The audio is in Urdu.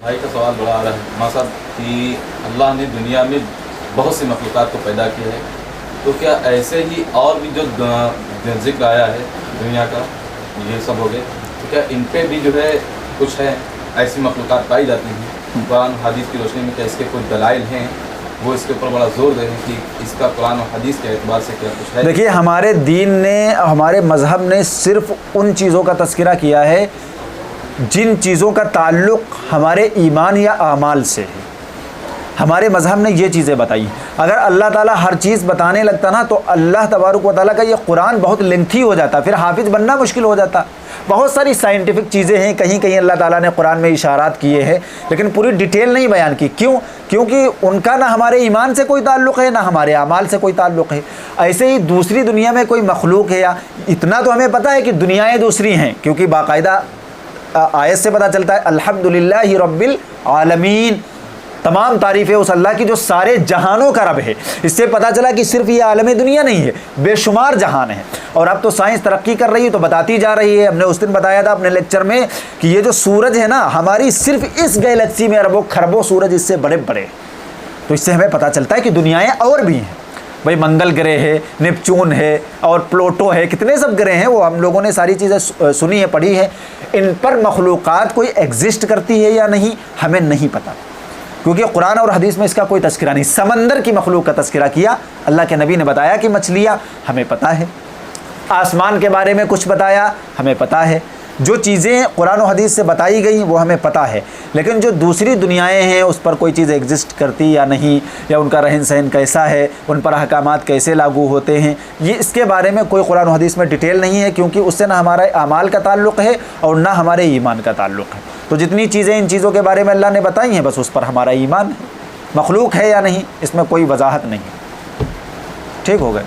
بھائی کا سوال بڑا آ رہا ہے ماں صاحب کہ اللہ نے دنیا میں بہت سی مخلوقات کو پیدا کیا ہے، تو کیا ایسے ہی اور بھی جو ذکر آیا ہے دنیا کا یہ سب ہو گئے، تو کیا ان پہ بھی جو ہے کچھ ہے ایسی مخلوقات پائی جاتی ہیں؟ قرآن و حدیث کی روشنی میں کیا اس کے کوئی دلائل ہیں؟ وہ اس کے اوپر بڑا زور دے رہے ہیں کہ اس کا قرآن و حدیث کے اعتبار سے کیا کچھ ہے؟ دیکھیے، ہمارے دین نے، ہمارے مذہب نے صرف ان چیزوں کا تذکرہ کیا ہے جن چیزوں کا تعلق ہمارے ایمان یا اعمال سے ہے۔ ہمارے مذہب نے یہ چیزیں بتائی۔ اگر اللہ تعالیٰ ہر چیز بتانے لگتا نا تو اللہ تبارک و تعالیٰ کا یہ قرآن بہت لینتھی ہو جاتا، پھر حافظ بننا مشکل ہو جاتا۔ بہت ساری سائنٹیفک چیزیں ہیں، کہیں کہیں اللہ تعالیٰ نے قرآن میں اشارات کیے ہیں، لیکن پوری ڈیٹیل نہیں بیان کی۔ کیوں؟ کیونکہ ان کا نہ ہمارے ایمان سے کوئی تعلق ہے، نہ ہمارے اعمال سے کوئی تعلق ہے۔ ایسے ہی دوسری دنیا میں کوئی مخلوق ہے، یا اتنا تو ہمیں پتہ ہے کہ دنیایں دوسری ہیں، کیونکہ باقاعدہ آیت سے پتہ چلتا ہے الحمدللہ رب العالمین، تمام تعریفیں اس اللہ کی جو سارے جہانوں کا رب ہے۔ اس سے پتہ چلا کہ صرف یہ عالم دنیا نہیں ہے، بے شمار جہان ہیں، اور اب تو سائنس ترقی کر رہی ہے تو بتاتی جا رہی ہے۔ ہم نے اس دن بتایا تھا اپنے لیکچر میں کہ یہ جو سورج ہے نا، ہماری صرف اس گیلیکسی میں اربوں کھربوں سورج اس سے بڑے بڑے، تو اس سے ہمیں پتہ چلتا ہے کہ دنیایں اور بھی ہیں۔ بھائی منگل گرہ ہے، نیپچون ہے، اور پلوٹو ہے، کتنے سب گرہ ہیں، وہ ہم لوگوں نے ساری چیزیں سنی ہے، پڑھی ہے۔ ان پر مخلوقات کوئی ایگزسٹ کرتی ہے یا نہیں، ہمیں نہیں پتہ، کیونکہ قرآن اور حدیث میں اس کا کوئی تذکرہ نہیں۔ سمندر کی مخلوق کا تذکرہ کیا، اللہ کے نبی نے بتایا کہ مچھلیاں، ہمیں پتہ ہے۔ آسمان کے بارے میں کچھ بتایا، ہمیں پتہ ہے۔ جو چیزیں قرآن و حدیث سے بتائی گئیں وہ ہمیں پتہ ہے، لیکن جو دوسری دنیایں ہیں اس پر کوئی چیز ایگزسٹ کرتی یا نہیں، یا ان کا رہن سہن کیسا ہے، ان پر احکامات کیسے لاگو ہوتے ہیں، یہ اس کے بارے میں کوئی قرآن و حدیث میں ڈیٹیل نہیں ہے، کیونکہ اس سے نہ ہمارے اعمال کا تعلق ہے اور نہ ہمارے ایمان کا تعلق ہے۔ تو جتنی چیزیں ان چیزوں کے بارے میں اللہ نے بتائی ہیں بس اس پر ہمارا ایمان ہے۔ مخلوق ہے یا نہیں اس میں کوئی وضاحت نہیں ہے۔ ٹھیک ہو گئے؟